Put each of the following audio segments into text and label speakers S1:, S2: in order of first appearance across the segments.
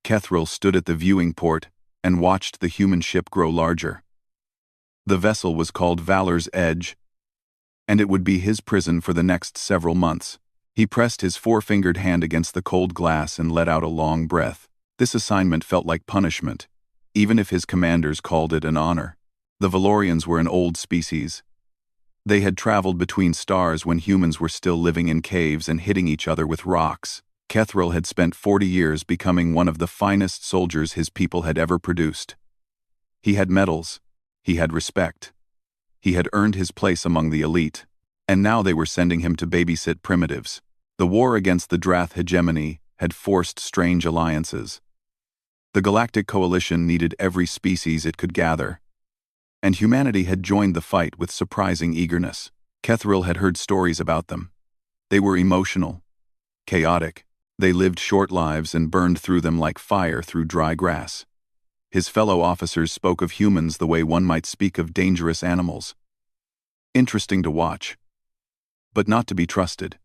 S1: Kethril stood at the viewing port and watched the human ship grow larger. The vessel was called Valor's Edge, and it would be his prison for the next several months. He pressed his four-fingered hand against the cold glass and let out a long breath. This assignment felt like punishment, even if his commanders called it an honor. The Valorians were an old species. They had traveled between stars when humans were still living in caves and hitting each other with rocks. Kethril had spent 40 years becoming one of the finest soldiers his people had ever produced. He had medals. He had respect. He had earned his place among the elite, and now they were sending him to babysit primitives. The war against the Drath hegemony had forced strange alliances. The Galactic Coalition needed every species it could gather, and humanity had joined the fight with surprising eagerness. Kethril had heard stories about them. They were emotional, chaotic. They lived short lives and burned through them like fire through dry grass. His fellow officers spoke of humans the way one might speak of dangerous animals. Interesting to watch, but not to be trusted.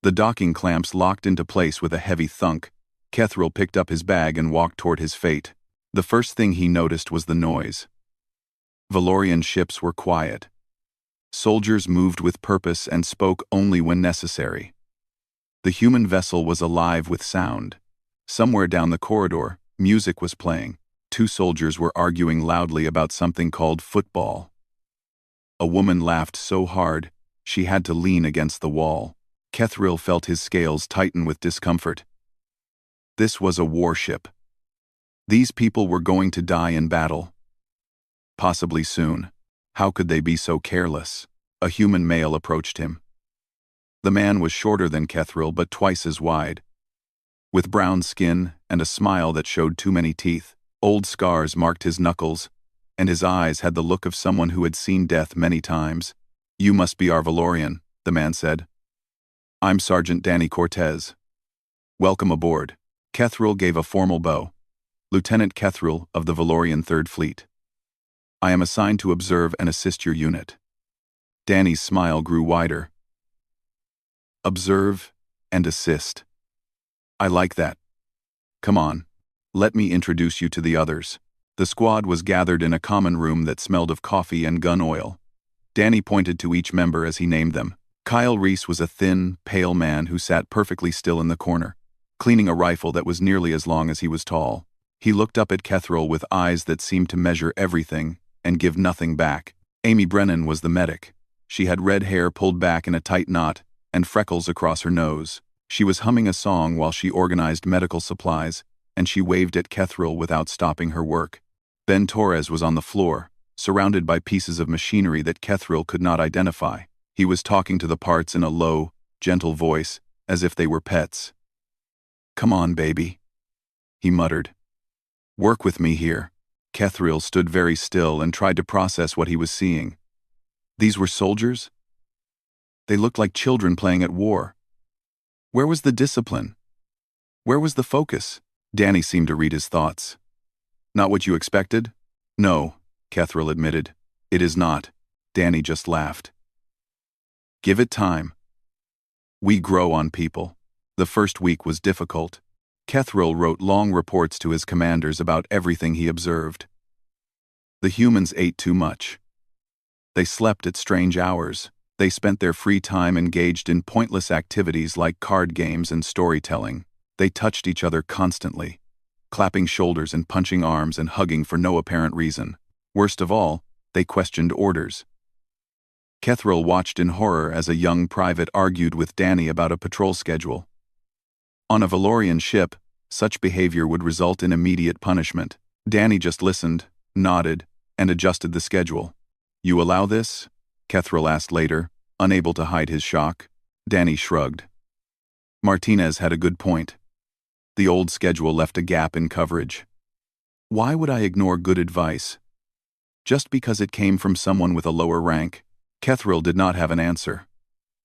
S1: The docking clamps locked into place with a heavy thunk. Kethril picked up his bag and walked toward his fate. The first thing he noticed was the noise. Valorian ships were quiet. Soldiers moved with purpose and spoke only when necessary. The human vessel was alive with sound. Somewhere down the corridor, music was playing. Two soldiers were arguing loudly about something called football. A woman laughed so hard, she had to lean against the wall. Kethril felt his scales tighten with discomfort. This was a warship. These people were going to die in battle. Possibly soon. How could they be so careless? A human male approached him. The man was shorter than Kethril but twice as wide. With brown skin and a smile that showed too many teeth. Old scars marked his knuckles, and his eyes had the look of someone who had seen death many times. "You must be our Valorian," the man said. "I'm Sergeant Danny Cortez. Welcome aboard." Kethril gave a formal bow. "Lieutenant Kethril of the Valorian 3rd Fleet. I am assigned to observe and assist your unit." Danny's smile grew wider. "Observe and assist. I like that. Come on. Let me introduce you to the others." The squad was gathered in a common room that smelled of coffee and gun oil. Danny pointed to each member as he named them. Kyle Reese was a thin, pale man who sat perfectly still in the corner, cleaning a rifle that was nearly as long as he was tall. He looked up at Kethril with eyes that seemed to measure everything and give nothing back. Amy Brennan was the medic. She had red hair pulled back in a tight knot and freckles across her nose. She was humming a song while she organized medical supplies, and she waved at Kethril without stopping her work. Ben Torres was on the floor, surrounded by pieces of machinery that Kethril could not identify. He was talking to the parts in a low, gentle voice, as if they were pets. "Come on, baby," he muttered. "Work with me here." Kethril stood very still and tried to process what he was seeing. These were soldiers? They looked like children playing at war. Where was the discipline? Where was the focus? Danny seemed to read his thoughts. "Not what you expected?" "No," Kethril admitted. "It is not." Danny just laughed. "Give it time. We grow on people." The first week was difficult. Kethril wrote long reports to his commanders about everything he observed. The humans ate too much. They slept at strange hours. They spent their free time engaged in pointless activities like card games and storytelling. They touched each other constantly, clapping shoulders and punching arms and hugging for no apparent reason. Worst of all, they questioned orders. Kethril watched in horror as a young private argued with Danny about a patrol schedule. On a Valorian ship, such behavior would result in immediate punishment. Danny just listened, nodded, and adjusted the schedule. "You allow this?" Kethril asked later, unable to hide his shock. Danny shrugged. Martinez had a good point. The old schedule left a gap in coverage. Why would I ignore good advice? Just because it came from someone with a lower rank? Kethril did not have an answer.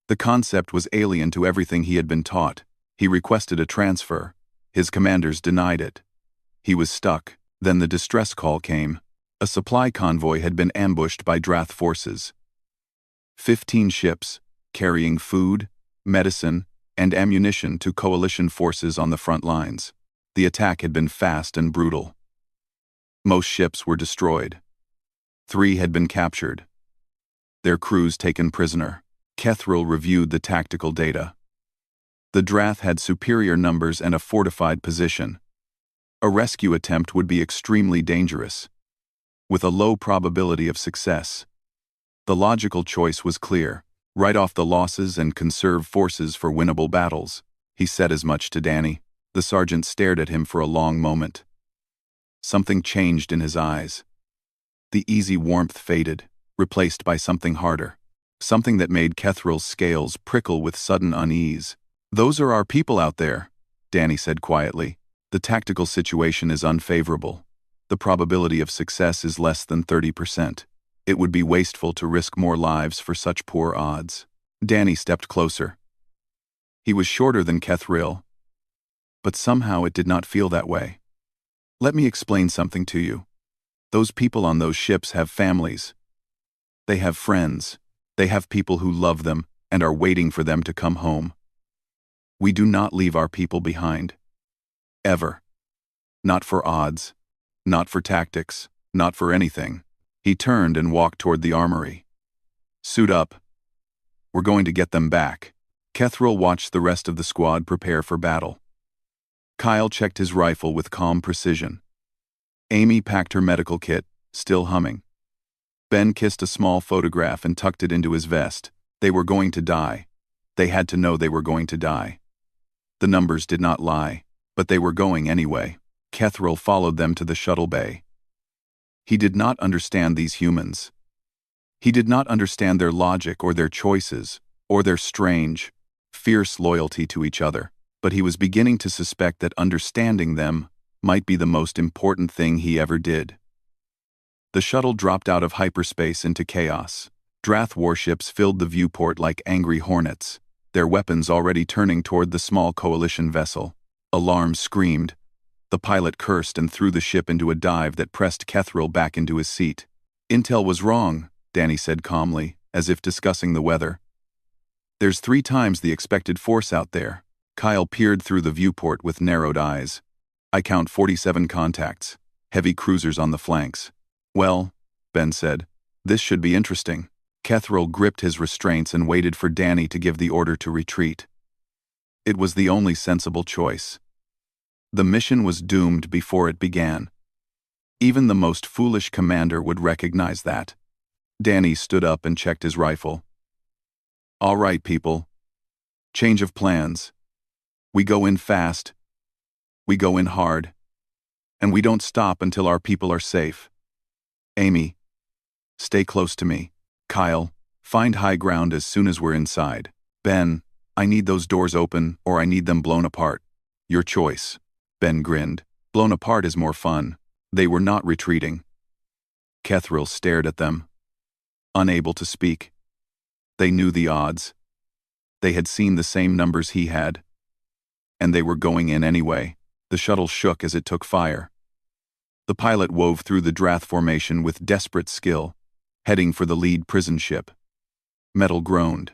S1: The concept was alien to everything he had been taught. He requested a transfer. His commanders denied it. He was stuck. Then the distress call came. A supply convoy had been ambushed by Drath forces. 15 ships, carrying food, medicine, and ammunition to coalition forces on the front lines. The attack had been fast and brutal. Most ships were destroyed. 3 had been captured. Their crews taken prisoner. Kethril reviewed the tactical data. The Drath had superior numbers and a fortified position. A rescue attempt would be extremely dangerous, with a low probability of success. The logical choice was clear: write off the losses and conserve forces for winnable battles. He said as much to Danny. The sergeant stared at him for a long moment. Something changed in his eyes. The easy warmth faded, replaced by something harder. Something that made Kethril's scales prickle with sudden unease. "Those are our people out there," Danny said quietly. "The tactical situation is unfavorable. The probability of success is less than 30%. It would be wasteful to risk more lives for such poor odds." Danny stepped closer. He was shorter than Kethril, but somehow it did not feel that way. "Let me explain something to you. Those people on those ships have families. They have friends. They have people who love them and are waiting for them to come home. We do not leave our people behind. Ever. Not for odds. Not for tactics. Not for anything." He turned and walked toward the armory. "Suit up. We're going to get them back." Kethril watched the rest of the squad prepare for battle. Kyle checked his rifle with calm precision. Amy packed her medical kit, still humming. Ben kissed a small photograph and tucked it into his vest. They were going to die. They had to know they were going to die. The numbers did not lie, but they were going anyway. Kethril followed them to the shuttle bay. He did not understand these humans. He did not understand their logic or their choices, or their strange, fierce loyalty to each other, but he was beginning to suspect that understanding them might be the most important thing he ever did. The shuttle dropped out of hyperspace into chaos. Drath warships filled the viewport like angry hornets, their weapons already turning toward the small coalition vessel. Alarms screamed. The pilot cursed and threw the ship into a dive that pressed Kethril back into his seat. "Intel was wrong," Danny said calmly, as if discussing the weather. "There's 3 times the expected force out there." Kyle peered through the viewport with narrowed eyes. "I count 47 contacts, heavy cruisers on the flanks." "Well," Ben said, "this should be interesting." Kethril gripped his restraints and waited for Danny to give the order to retreat. It was the only sensible choice. The mission was doomed before it began. Even the most foolish commander would recognize that. Danny stood up and checked his rifle. "All right, people. Change of plans. We go in fast. We go in hard. And we don't stop until our people are safe. Amy, stay close to me. Kyle, find high ground as soon as we're inside. Ben, I need those doors open or I need them blown apart. Your choice." Ben grinned. "Blown apart is more fun." They were not retreating. Kethril stared at them, unable to speak. They knew the odds. They had seen the same numbers he had. And they were going in anyway. The shuttle shook as it took fire. The pilot wove through the Drath formation with desperate skill, heading for the lead prison ship. Metal groaned.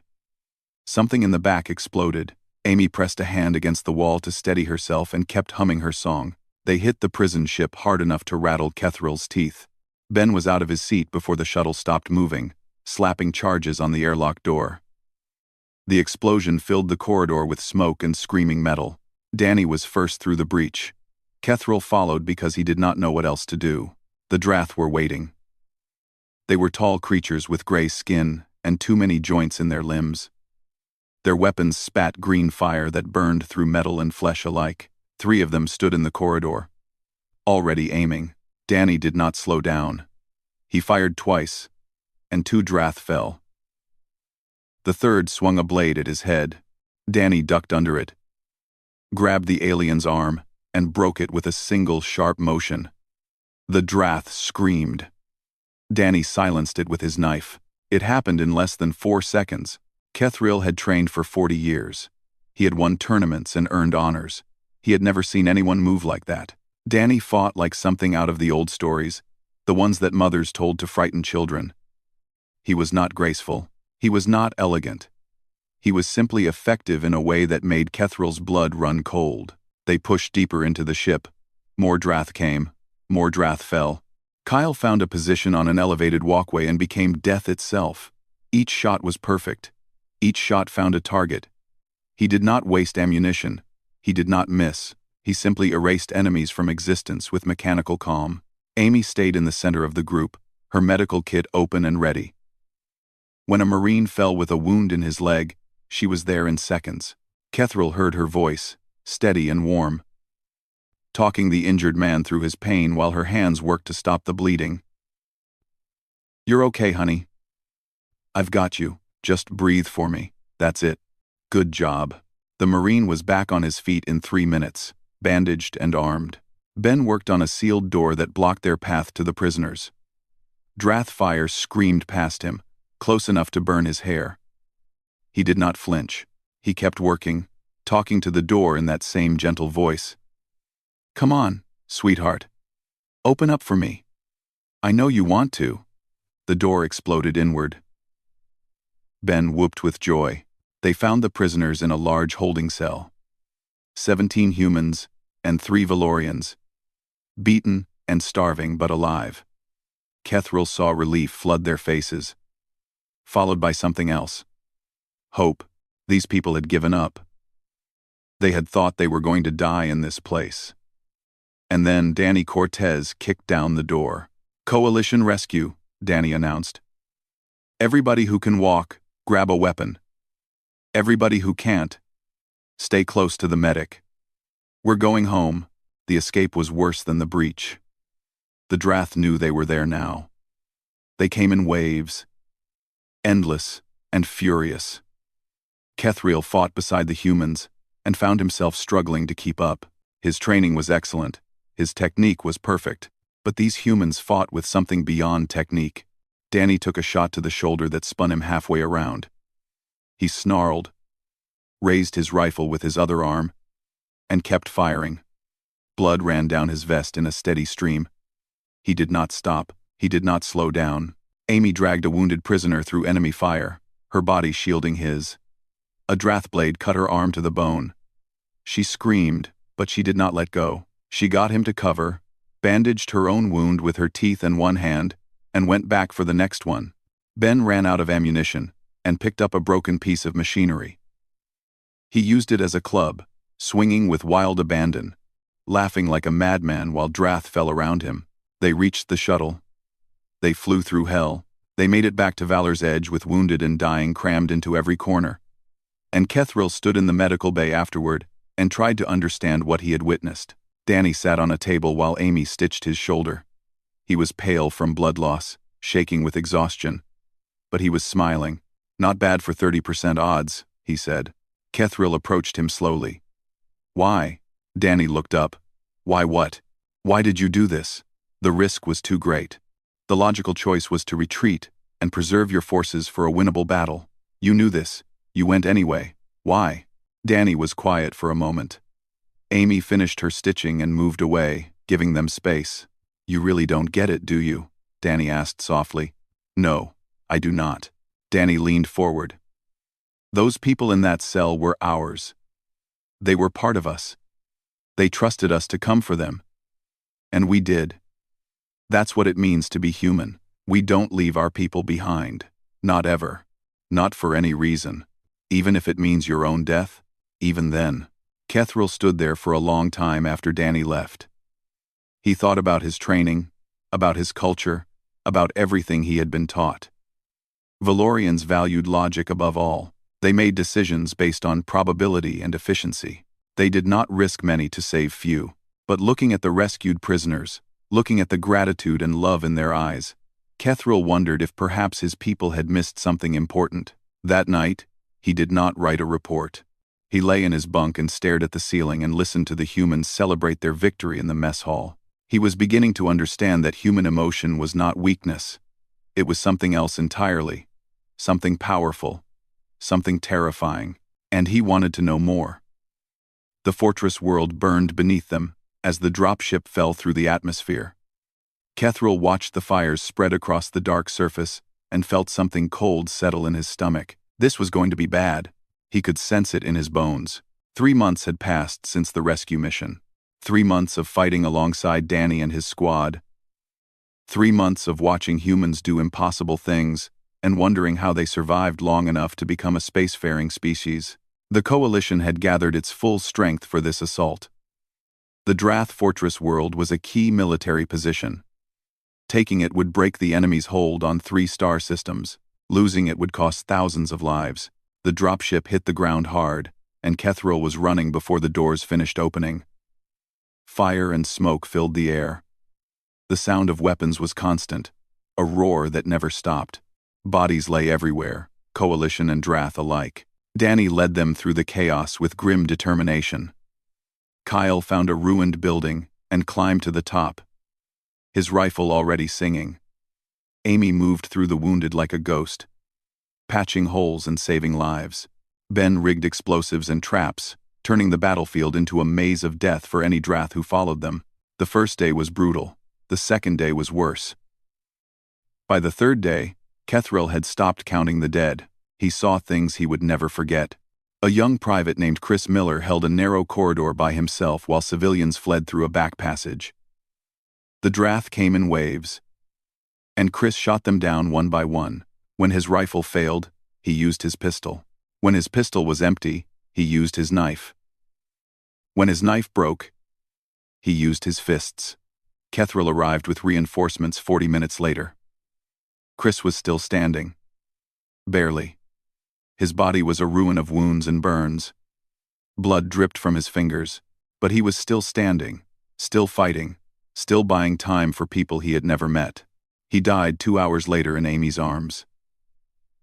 S1: Something in the back exploded. Amy pressed a hand against the wall to steady herself and kept humming her song. They hit the prison ship hard enough to rattle Kethril's teeth. Ben was out of his seat before the shuttle stopped moving, slapping charges on the airlock door. The explosion filled the corridor with smoke and screaming metal. Danny was first through the breach. Kethril followed because he did not know what else to do. The Drath were waiting. They were tall creatures with gray skin and too many joints in their limbs. Their weapons spat green fire that burned through metal and flesh alike. 3 of them stood in the corridor, already aiming. Danny did not slow down. He fired twice, and 2 Drath fell. The 3rd swung a blade at his head. Danny ducked under it, grabbed the alien's arm, and broke it with a single sharp motion. The Drath screamed. Danny silenced it with his knife. It happened in less than 4 seconds. Kethril had trained for 40 years. He had won tournaments and earned honors. He had never seen anyone move like that. Danny fought like something out of the old stories, the ones that mothers told to frighten children. He was not graceful. He was not elegant. He was simply effective in a way that made Kethril's blood run cold. They pushed deeper into the ship. More Drath came. More Drath fell. Kyle found a position on an elevated walkway and became death itself. Each shot was perfect. Each shot found a target. He did not waste ammunition. He did not miss. He simply erased enemies from existence with mechanical calm. Amy stayed in the center of the group, her medical kit open and ready. When a Marine fell with a wound in his leg, she was there in seconds. Kethril heard her voice, steady and warm, talking the injured man through his pain while her hands worked to stop the bleeding. "You're okay, honey. I've got you. Just breathe for me. That's it. Good job." The Marine was back on his feet in 3 minutes, bandaged and armed. Ben worked on a sealed door that blocked their path to the prisoners. Drath fire screamed past him, close enough to burn his hair. He did not flinch. He kept working, talking to the door in that same gentle voice. "Come on, sweetheart. Open up for me. I know you want to." The door exploded inward. Ben whooped with joy. They found the prisoners in a large holding cell. 17 humans and 3 Valorians. Beaten and starving but alive. Kethril saw relief flood their faces, followed by something else. Hope. These people had given up. They had thought they were going to die in this place. And then Danny Cortez kicked down the door. "Coalition rescue," Danny announced. "Everybody who can walk, grab a weapon. Everybody who can't, stay close to the medic. We're going home." The escape was worse than the breach. The Drath knew they were there now. They came in waves, endless and furious. Kethril fought beside the humans and found himself struggling to keep up. His training was excellent. His technique was perfect. But these humans fought with something beyond technique. Danny took a shot to the shoulder that spun him halfway around. He snarled, raised his rifle with his other arm, and kept firing. Blood ran down his vest in a steady stream. He did not stop. He did not slow down. Amy dragged a wounded prisoner through enemy fire, her body shielding his. A Drath blade cut her arm to the bone. She screamed, but she did not let go. She got him to cover, bandaged her own wound with her teeth and one hand, and went back for the next one. Ben ran out of ammunition and picked up a broken piece of machinery. He used it as a club, swinging with wild abandon, laughing like a madman while Drath fell around him. They reached the shuttle. They flew through hell. They made it back to Valor's Edge with wounded and dying crammed into every corner. And Kethril stood in the medical bay afterward and tried to understand what he had witnessed. Danny sat on a table while Amy stitched his shoulder. He was pale from blood loss, shaking with exhaustion. But he was smiling. "Not bad for 30% odds," he said. Kethril approached him slowly. "Why?" Danny looked up. "Why what? Why did you do this?" The risk was too great. The logical choice was to retreat and preserve your forces for a winnable battle. You knew this. You went anyway. Why? Danny was quiet for a moment. Amy finished her stitching and moved away, giving them space. "You really don't get it, do you?" Danny asked softly. "No, I do not." Danny leaned forward. "Those people in that cell were ours. They were part of us. They trusted us to come for them. And we did. That's what it means to be human. We don't leave our people behind. Not ever. Not for any reason. Even if it means your own death, even then." Kethril stood there for a long time after Danny left. He thought about his training, about his culture, about everything he had been taught. Valorians valued logic above all. They made decisions based on probability and efficiency. They did not risk many to save few. But looking at the rescued prisoners, looking at the gratitude and love in their eyes, Kethril wondered if perhaps his people had missed something important. That night, he did not write a report. He lay in his bunk and stared at the ceiling and listened to the humans celebrate their victory in the mess hall. He was beginning to understand that human emotion was not weakness. It was something else entirely. Something powerful. Something terrifying. And he wanted to know more. The fortress world burned beneath them as the dropship fell through the atmosphere. Kethril watched the fires spread across the dark surface and felt something cold settle in his stomach. This was going to be bad. He could sense it in his bones. 3 months had passed since the rescue mission. 3 months of fighting alongside Danny and his squad. 3 months of watching humans do impossible things and wondering how they survived long enough to become a spacefaring species. The Coalition had gathered its full strength for this assault. The Drath Fortress world was a key military position. Taking it would break the enemy's hold on 3 star systems. Losing it would cost thousands of lives. The dropship hit the ground hard, and Kethril was running before the doors finished opening. Fire and smoke filled the air. The sound of weapons was constant, a roar that never stopped. Bodies lay everywhere, Coalition and Drath alike. Danny led them through the chaos with grim determination. Kyle found a ruined building and climbed to the top, his rifle already singing. Amy moved through the wounded like a ghost, patching holes and saving lives. Ben rigged explosives and traps, turning the battlefield into a maze of death for any Drath who followed them. The first day was brutal. The second day was worse. By the third day, Kethril had stopped counting the dead. He saw things he would never forget. A young private named Chris Miller held a narrow corridor by himself while civilians fled through a back passage. The Drath came in waves, and Chris shot them down one by one. When his rifle failed, he used his pistol. When his pistol was empty, he used his knife. When his knife broke, he used his fists. Kethril arrived with reinforcements 40 minutes later. Chris was still standing. Barely. His body was a ruin of wounds and burns. Blood dripped from his fingers, but he was still standing, still fighting, still buying time for people he had never met. He died 2 hours later in Amy's arms.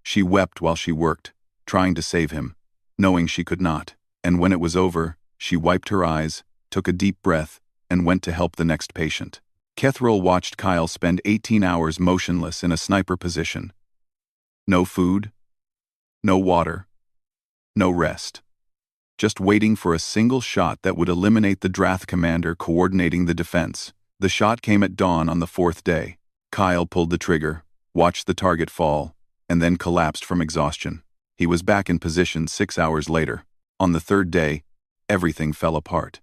S1: She wept while she worked, trying to save him, knowing she could not. And when it was over, she wiped her eyes, took a deep breath, and went to help the next patient. Kethril watched Kyle spend 18 hours motionless in a sniper position. No food, no water, no rest. Just waiting for a single shot that would eliminate the Drath commander coordinating the defense. The shot came at dawn on the 4th day. Kyle pulled the trigger, watched the target fall, and then collapsed from exhaustion. He was back in position 6 hours later. On the 3rd day, everything fell apart.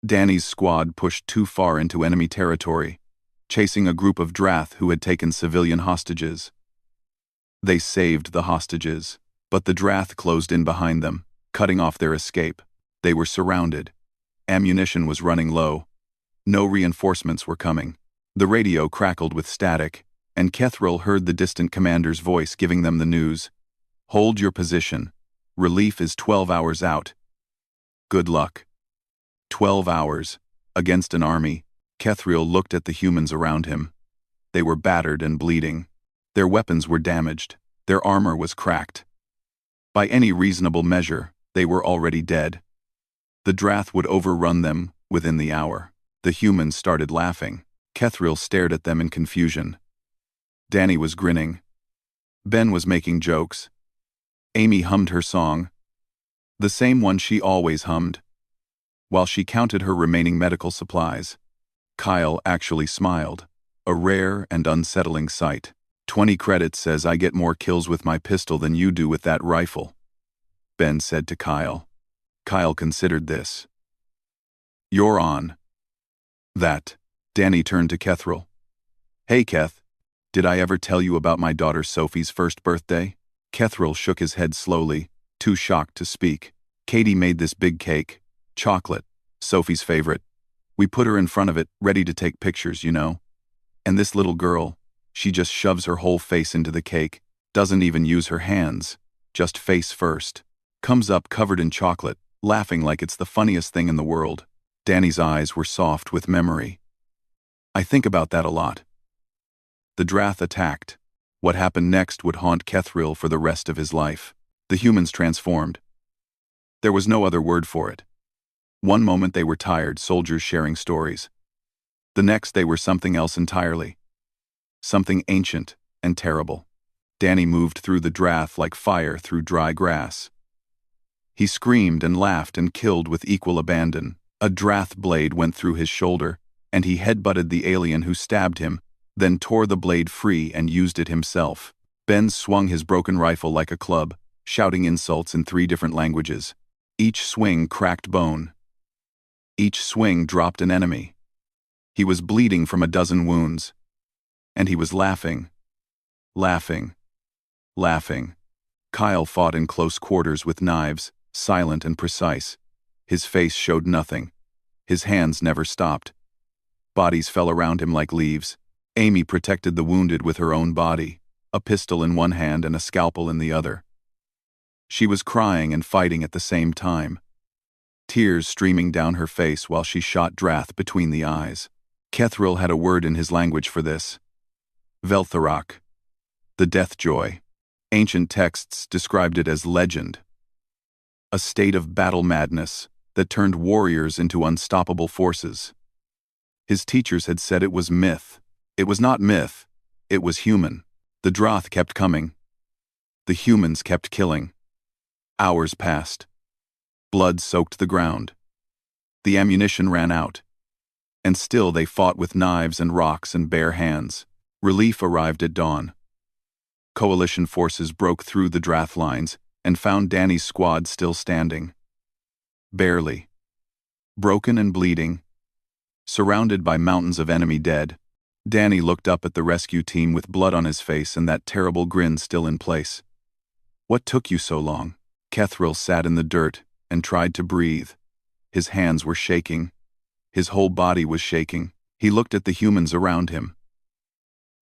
S1: Danny's squad pushed too far into enemy territory, chasing a group of Drath who had taken civilian hostages. They saved the hostages, but the Drath closed in behind them, cutting off their escape. They were surrounded. Ammunition was running low. No reinforcements were coming. The radio crackled with static, and Kethril heard the distant commander's voice giving them the news. Hold your position. Relief is 12 hours out. Good luck. 12 hours, against an army. Kethril looked at the humans around him. They were battered and bleeding. Their weapons were damaged. Their armor was cracked. By any reasonable measure, they were already dead. The Drath would overrun them within the hour. The humans started laughing. Kethril stared at them in confusion. Danny was grinning. Ben was making jokes. Amy hummed her song, the same one she always hummed, while she counted her remaining medical supplies. Kyle actually smiled, a rare and unsettling sight. 20 credits says I get more kills with my pistol than you do with that rifle, Ben said to Kyle. Kyle considered this. You're on. That. Danny turned to Kethril. Hey, Keth, did I ever tell you about my daughter Sophie's first birthday? Kethril shook his head slowly, too shocked to speak. Katie made this big cake, chocolate, Sophie's favorite. We put her in front of it, ready to take pictures, you know. And this little girl, she just shoves her whole face into the cake, doesn't even use her hands, just face first. Comes up covered in chocolate, laughing like it's the funniest thing in the world. Danny's eyes were soft with memory. I think about that a lot. The Drath attacked. What happened next would haunt Kethril for the rest of his life. The humans transformed. There was no other word for it. One moment they were tired soldiers sharing stories. The next they were something else entirely. Something ancient and terrible. Danny moved through the Drath like fire through dry grass. He screamed and laughed and killed with equal abandon. A Drath blade went through his shoulder, and he headbutted the alien who stabbed him, then tore the blade free and used it himself. Ben swung his broken rifle like a club, shouting insults in 3 different languages. Each swing cracked bone. Each swing dropped an enemy. He was bleeding from a dozen wounds. And he was laughing. Laughing. Laughing. Kyle fought in close quarters with knives, silent and precise. His face showed nothing. His hands never stopped. Bodies fell around him like leaves. Amy protected the wounded with her own body, a pistol in one hand and a scalpel in the other. She was crying and fighting at the same time, tears streaming down her face while she shot Drath between the eyes. Kethril had a word in his language for this. Veltharak. The death joy. Ancient texts described it as legend. A state of battle madness that turned warriors into unstoppable forces. His teachers had said it was myth. It was not myth. It was human. The Droth kept coming. The humans kept killing. Hours passed. Blood soaked the ground. The ammunition ran out. And still they fought with knives and rocks and bare hands. Relief arrived at dawn. Coalition forces broke through the Drath lines and found Danny's squad still standing. Barely. Broken and bleeding. Surrounded by mountains of enemy dead, Danny looked up at the rescue team with blood on his face and that terrible grin still in place. What took you so long? Kethril sat in the dirt and tried to breathe. His hands were shaking. His whole body was shaking. He looked at the humans around him.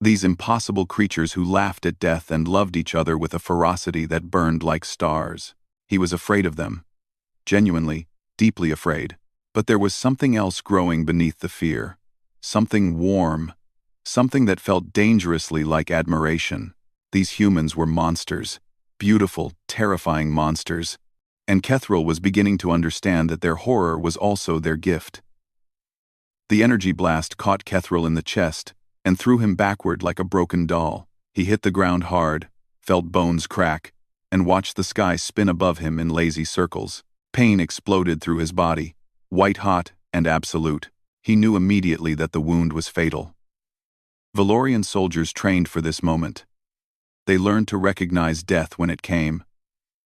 S1: These impossible creatures who laughed at death and loved each other with a ferocity that burned like stars. He was afraid of them. Genuinely, deeply afraid. But there was something else growing beneath the fear. Something warm. Something that felt dangerously like admiration. These humans were monsters. Beautiful, terrifying monsters. And Kethril was beginning to understand that their horror was also their gift. The energy blast caught Kethril in the chest and threw him backward like a broken doll. He hit the ground hard, felt bones crack, and watched the sky spin above him in lazy circles. Pain exploded through his body, white-hot and absolute. He knew immediately that the wound was fatal. Valorian soldiers trained for this moment. They learned to recognize death when it came.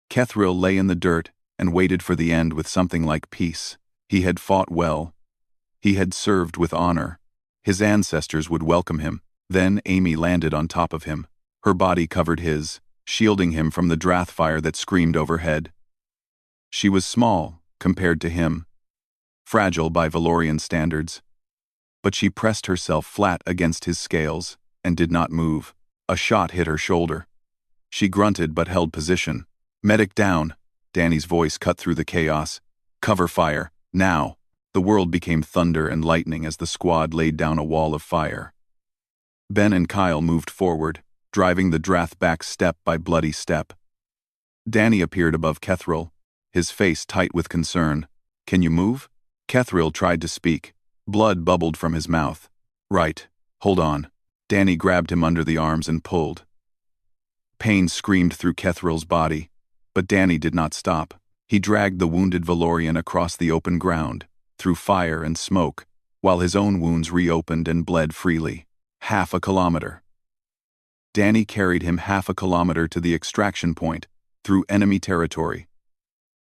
S1: Kethril lay in the dirt and waited for the end with something like peace. He had fought well. He had served with honor. His ancestors would welcome him. Then Amy landed on top of him. Her body covered his, shielding him from the Drath fire that screamed overhead. She was small, compared to him. Fragile by Valorian standards. But she pressed herself flat against his scales and did not move. A shot hit her shoulder. She grunted but held position. Medic down. Danny's voice cut through the chaos. Cover fire, now. The world became thunder and lightning as the squad laid down a wall of fire. Ben and Kyle moved forward, driving the Drath back step by bloody step. Danny appeared above Kethril, his face tight with concern. Can you move? Kethril tried to speak. Blood bubbled from his mouth. Right. Hold on. Danny grabbed him under the arms and pulled. Pain screamed through Kethril's body, but Danny did not stop. He dragged the wounded Valorian across the open ground, through fire and smoke, while his own wounds reopened and bled freely. 1/2 kilometer. Danny carried him 1/2 kilometer to the extraction point, through enemy territory.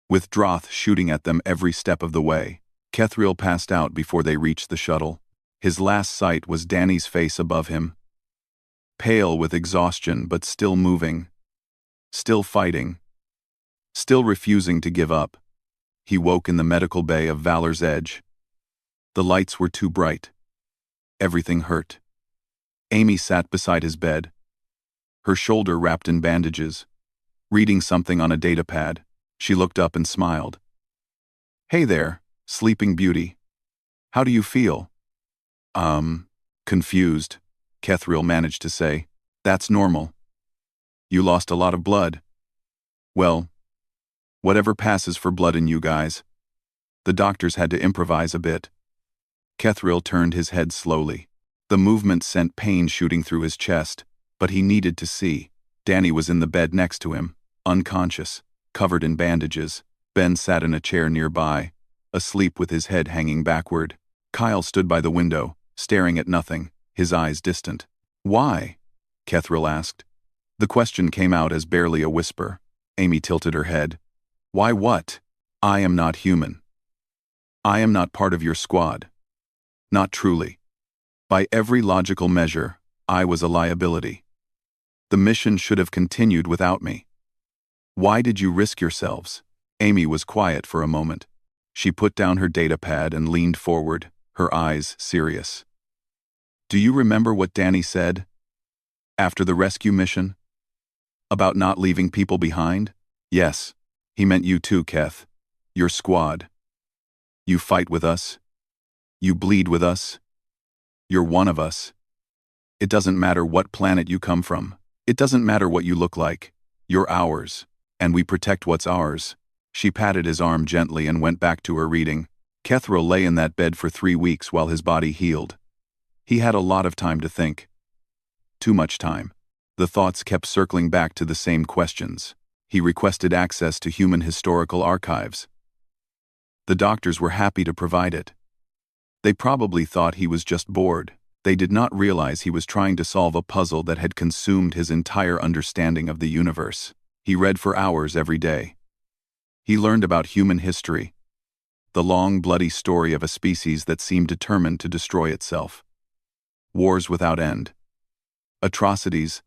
S1: With Droth shooting at them every step of the way, Kethril passed out before they reached the shuttle. His last sight was Danny's face above him. Pale with exhaustion but still moving. Still fighting. Still refusing to give up. He woke in the medical bay of Valor's Edge. The lights were too bright. Everything hurt. Amy sat beside his bed, her shoulder wrapped in bandages, reading something on a datapad. She looked up and smiled. Hey there, sleeping beauty. How do you feel? Confused, Kethril managed to say. That's normal. You lost a lot of blood. Well, whatever passes for blood in you guys. The doctors had to improvise a bit. Kethril turned his head slowly. The movement sent pain shooting through his chest, but he needed to see. Danny was in the bed next to him, unconscious, covered in bandages. Ben sat in a chair nearby, asleep with his head hanging backward. Kyle stood by the window, staring at nothing, his eyes distant. Why? Kethril asked. The question came out as barely a whisper. Amy tilted her head. Why what? I am not human. I am not part of your squad. Not truly. By every logical measure, I was a liability. The mission should have continued without me. Why did you risk yourselves? Amy was quiet for a moment. She put down her datapad and leaned forward, her eyes serious. Do you remember what Danny said? After the rescue mission? About not leaving people behind? Yes. He meant you too, Keth. Your squad. You fight with us. You bleed with us. You're one of us. It doesn't matter what planet you come from. It doesn't matter what you look like. You're ours. And we protect what's ours. She patted his arm gently and went back to her reading. Kethriel lay in that bed for 3 weeks while his body healed. He had a lot of time to think. Too much time. The thoughts kept circling back to the same questions. He requested access to human historical archives. The doctors were happy to provide it. They probably thought he was just bored. They did not realize he was trying to solve a puzzle that had consumed his entire understanding of the universe. He read for hours every day. He learned about human history, the long, bloody story of a species that seemed determined to destroy itself. Wars without end. Atrocities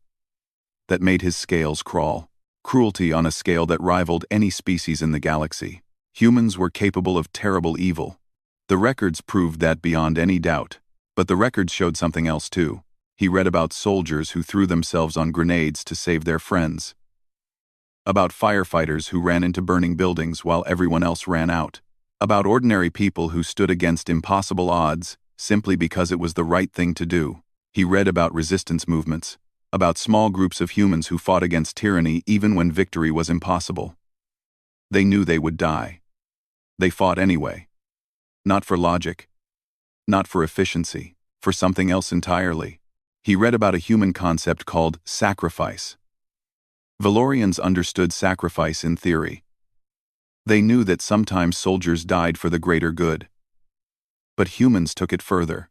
S1: that made his scales crawl. Cruelty on a scale that rivaled any species in the galaxy. Humans were capable of terrible evil. The records proved that beyond any doubt. But the records showed something else too. He read about soldiers who threw themselves on grenades to save their friends. About firefighters who ran into burning buildings while everyone else ran out. About ordinary people who stood against impossible odds simply because it was the right thing to do. He read about resistance movements, about small groups of humans who fought against tyranny even when victory was impossible. They knew they would die. They fought anyway. Not for logic. Not for efficiency. For something else entirely. He read about a human concept called sacrifice. Valorians understood sacrifice in theory. They knew that sometimes soldiers died for the greater good. But humans took it further.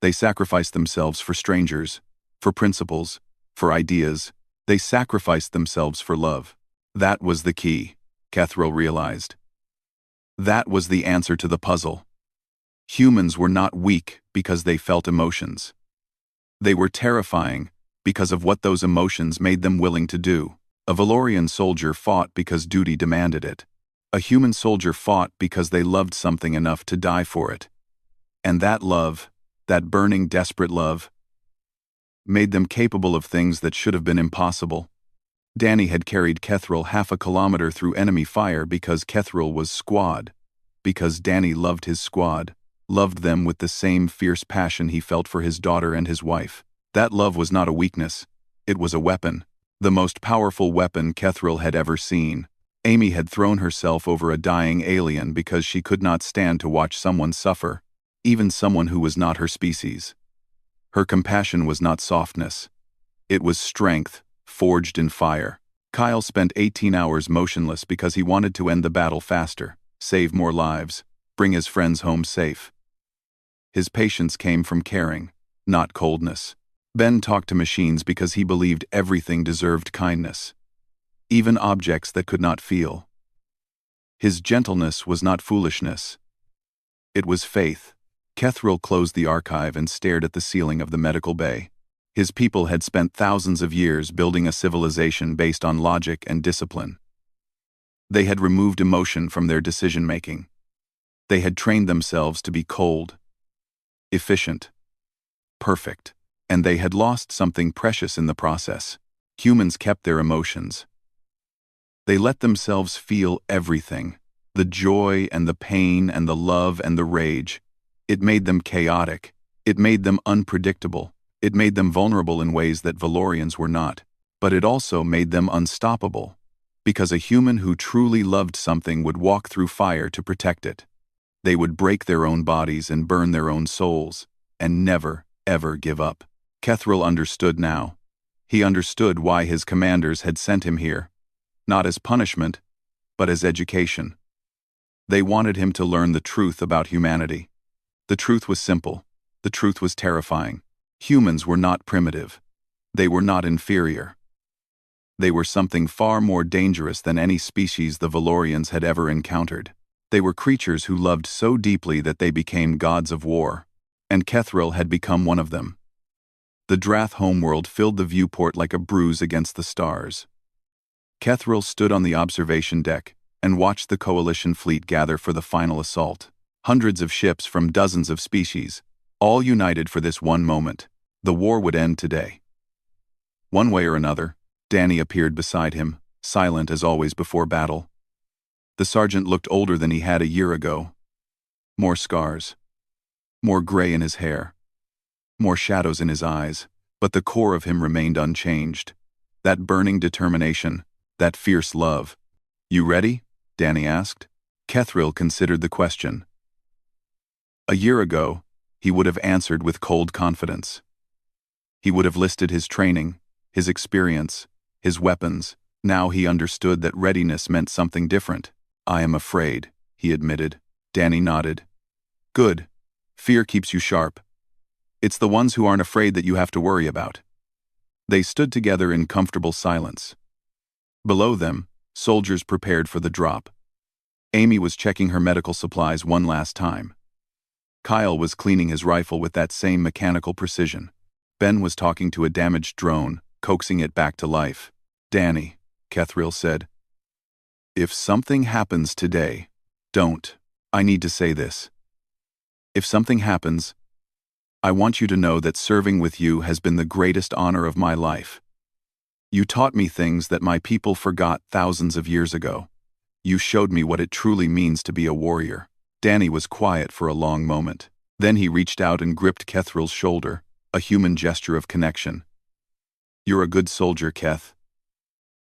S1: They sacrificed themselves for strangers, for principles, for ideas. They sacrificed themselves for love. That was the key, Kethriel realized. That was the answer to the puzzle. Humans were not weak because they felt emotions. They were terrifying because of what those emotions made them willing to do. A Valorian soldier fought because duty demanded it. A human soldier fought because they loved something enough to die for it. And that love, that burning, desperate love, made them capable of things that should have been impossible. Danny had carried Kethriel 1/2 kilometer through enemy fire because Kethriel was squad. Because Danny loved his squad, loved them with the same fierce passion he felt for his daughter and his wife. That love was not a weakness. It was a weapon. The most powerful weapon Kethriel had ever seen. Amy had thrown herself over a dying alien because she could not stand to watch someone suffer, even someone who was not her species. Her compassion was not softness. It was strength, forged in fire. Kyle spent 18 hours motionless because he wanted to end the battle faster, save more lives, bring his friends home safe. His patience came from caring, not coldness. Ben talked to machines because he believed everything deserved kindness, even objects that could not feel. His gentleness was not foolishness. It was faith. Kethriel closed the archive and stared at the ceiling of the medical bay. His people had spent thousands of years building a civilization based on logic and discipline. They had removed emotion from their decision-making. They had trained themselves to be cold, efficient, perfect, and they had lost something precious in the process. Humans kept their emotions. They let themselves feel everything, the joy and the pain and the love and the rage. It made them chaotic. It made them unpredictable. It made them vulnerable in ways that Valorians were not. But it also made them unstoppable, because a human who truly loved something would walk through fire to protect it. They would break their own bodies and burn their own souls, and never, ever give up. Kethriel understood now. He understood why his commanders had sent him here, not as punishment, but as education. They wanted him to learn the truth about humanity. The truth was simple. The truth was terrifying. Humans were not primitive. They were not inferior. They were something far more dangerous than any species the Valorians had ever encountered. They were creatures who loved so deeply that they became gods of war, and Kethril had become one of them. The Drath homeworld filled the viewport like a bruise against the stars. Kethril stood on the observation deck and watched the Coalition fleet gather for the final assault. Hundreds of ships from dozens of species, all united for this one moment. The war would end today. One way or another, Danny appeared beside him, silent as always before battle. The sergeant looked older than he had a year ago. More scars. More gray in his hair. More shadows in his eyes, but the core of him remained unchanged. That burning determination, that fierce love. "You ready?" Danny asked. Kethril considered the question. A year ago, he would have answered with cold confidence. He would have listed his training, his experience, his weapons. Now he understood that readiness meant something different. "I am afraid," he admitted. Danny nodded. "Good. Fear keeps you sharp. It's the ones who aren't afraid that you have to worry about." They stood together in comfortable silence. Below them, soldiers prepared for the drop. Amy was checking her medical supplies one last time. Kyle was cleaning his rifle with that same mechanical precision. Ben was talking to a damaged drone, coaxing it back to life. "Danny," Kethril said, "if something happens today, I need to say this. If something happens, I want you to know that serving with you has been the greatest honor of my life. You taught me things that my people forgot thousands of years ago. You showed me what it truly means to be a warrior." Danny was quiet for a long moment. Then he reached out and gripped Kethril's shoulder, a human gesture of connection. "You're a good soldier, Keth.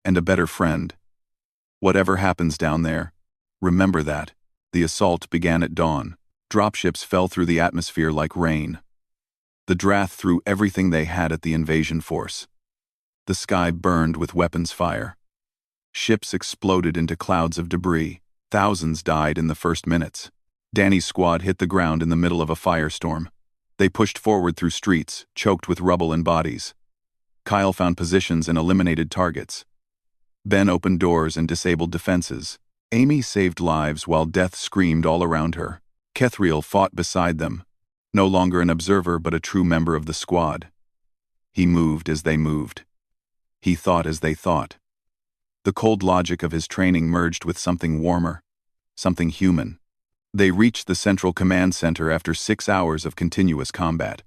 S1: And a better friend. Whatever happens down there, remember that." The assault began at dawn. Dropships fell through the atmosphere like rain. The Drath threw everything they had at the invasion force. The sky burned with weapons fire. Ships exploded into clouds of debris. Thousands died in the first minutes. Danny's squad hit the ground in the middle of a firestorm. They pushed forward through streets, choked with rubble and bodies. Kyle found positions and eliminated targets. Ben opened doors and disabled defenses. Amy saved lives while death screamed all around her. Kethril fought beside them, no longer an observer but a true member of the squad. He moved as they moved. He thought as they thought. The cold logic of his training merged with something warmer, something human. They reached the central command center after 6 hours of continuous combat.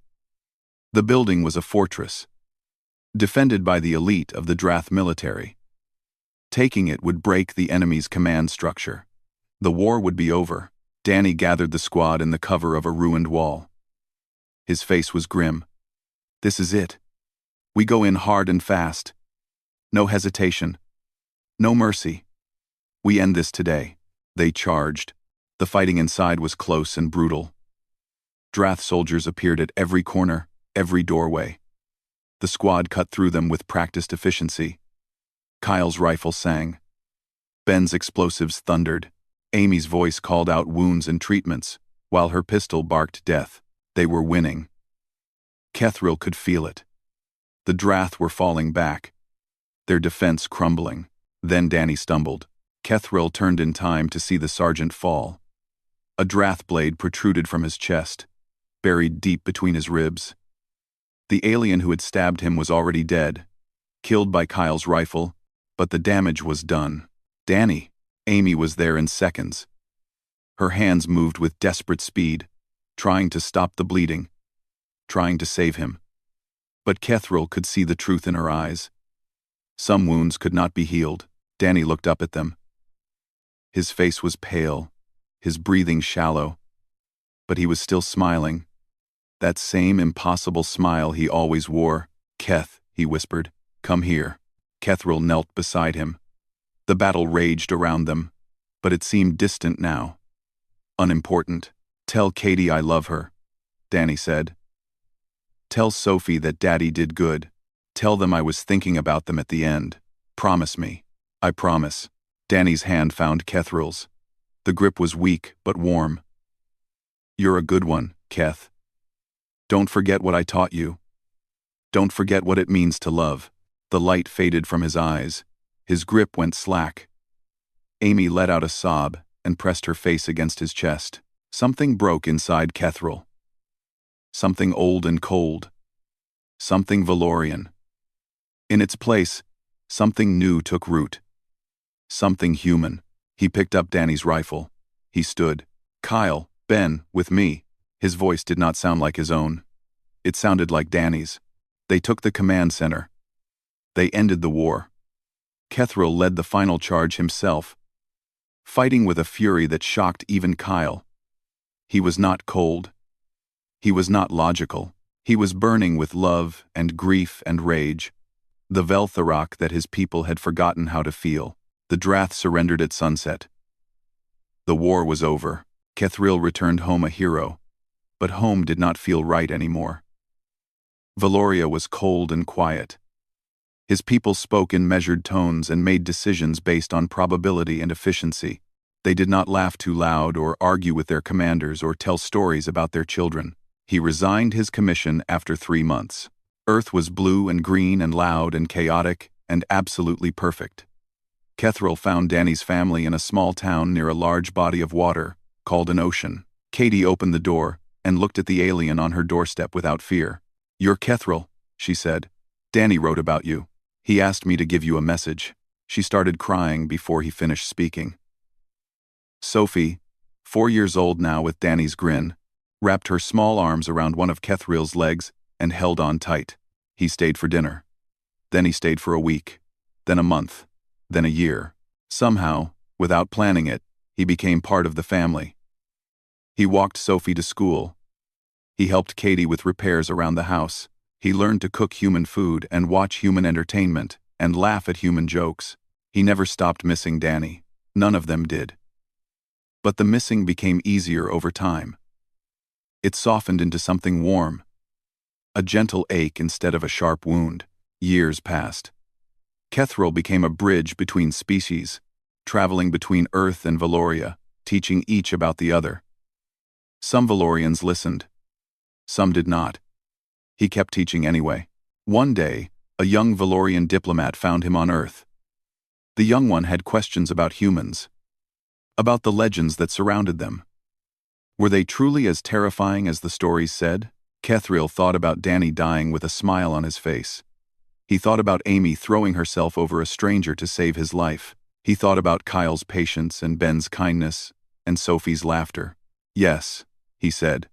S1: The building was a fortress, defended by the elite of the Drath military. Taking it would break the enemy's command structure. The war would be over. Danny gathered the squad in the cover of a ruined wall. His face was grim. "This is it. We go in hard and fast. No hesitation. No mercy. We end this today." They charged. The fighting inside was close and brutal. Drath soldiers appeared at every corner, every doorway. The squad cut through them with practiced efficiency. Kyle's rifle sang. Ben's explosives thundered. Amy's voice called out wounds and treatments, while her pistol barked death. They were winning. Kethril could feel it. The Drath were falling back, their defense crumbling. Then Danny stumbled. Kethril turned in time to see the sergeant fall. A Drath blade protruded from his chest, buried deep between his ribs. The alien who had stabbed him was already dead, killed by Kyle's rifle, but the damage was done. "Danny!" Amy was there in seconds. Her hands moved with desperate speed, trying to stop the bleeding, trying to save him. But Kethril could see the truth in her eyes. Some wounds could not be healed. Danny looked up at them. His face was pale, his breathing shallow, but he was still smiling. That same impossible smile he always wore. "Keth," he whispered, "come here." Kethril knelt beside him. The battle raged around them, but it seemed distant now. Unimportant. "Tell Katie I love her," Danny said. "Tell Sophie that Daddy did good. Tell them I was thinking about them at the end. Promise me." "I promise." Danny's hand found Kethril's. The grip was weak but warm. "You're a good one, Keth. Don't forget what I taught you. Don't forget what it means to love." The light faded from his eyes. His grip went slack. Amy let out a sob, and pressed her face against his chest. Something broke inside Kethril. Something old and cold. Something Valorian. In its place, something new took root. Something human. He picked up Danny's rifle. He stood. "Kyle, Ben, with me." His voice did not sound like his own. It sounded like Danny's. They took the command center. They ended the war. Kethril led the final charge himself, fighting with a fury that shocked even Kyle. He was not cold. He was not logical. He was burning with love and grief and rage. The Veltharak that his people had forgotten how to feel. The Drath surrendered at sunset. The war was over. Kethril returned home a hero, but home did not feel right anymore. Valoria was cold and quiet. His people spoke in measured tones and made decisions based on probability and efficiency. They did not laugh too loud or argue with their commanders or tell stories about their children. He resigned his commission after 3 months. Earth was blue and green and loud and chaotic and absolutely perfect. Kethril found Danny's family in a small town near a large body of water, called an ocean. Katie opened the door and looked at the alien on her doorstep without fear. "You're Kethril," she said. "Danny wrote about you. He asked me to give you a message." She started crying before he finished speaking. Sophie, 4 years old now with Danny's grin, wrapped her small arms around one of Kethril's legs and held on tight. He stayed for dinner. Then he stayed for a week, then a month, then a year. Somehow, without planning it, he became part of the family. He walked Sophie to school. He helped Katie with repairs around the house. He learned to cook human food and watch human entertainment and laugh at human jokes. He never stopped missing Danny. None of them did. But the missing became easier over time. It softened into something warm. A gentle ache instead of a sharp wound. Years passed. Kethril became a bridge between species, traveling between Earth and Valoria, teaching each about the other. Some Valorians listened. Some did not. He kept teaching anyway. One day, a young Valorian diplomat found him on Earth. The young one had questions about humans, about the legends that surrounded them. Were they truly as terrifying as the stories said? Kethril thought about Danny dying with a smile on his face. He thought about Amy throwing herself over a stranger to save his life. He thought about Kyle's patience and Ben's kindness and Sophie's laughter. "Yes," he said.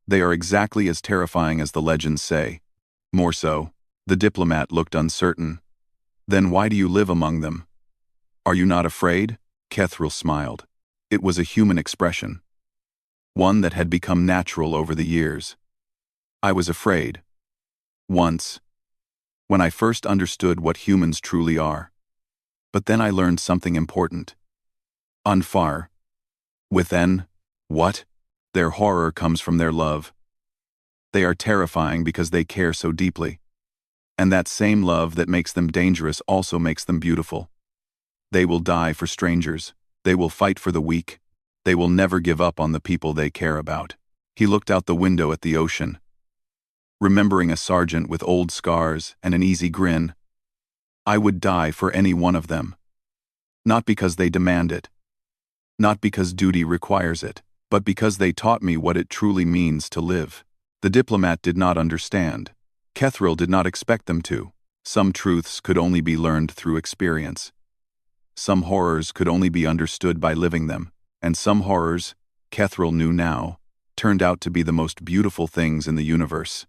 S1: "They are exactly as terrifying as the legends say. More so." The diplomat looked uncertain. "Then why do you live among them? Are you not afraid?" Kethril smiled. It was a human expression, one that had become natural over the years. "I was afraid. Once. When I first understood what humans truly are. But then I learned something important. Unfar. Within. What? Their horror comes from their love. They are terrifying because they care so deeply. And that same love that makes them dangerous also makes them beautiful. They will die for strangers. They will fight for the weak. They will never give up on the people they care about." He looked out the window at the ocean, remembering a sergeant with old scars and an easy grin. "I would die for any one of them. Not because they demand it. Not because duty requires it, but because they taught me what it truly means to live." The diplomat did not understand. Kethril did not expect them to. Some truths could only be learned through experience. Some horrors could only be understood by living them, and some horrors, Kethril knew now, turned out to be the most beautiful things in the universe.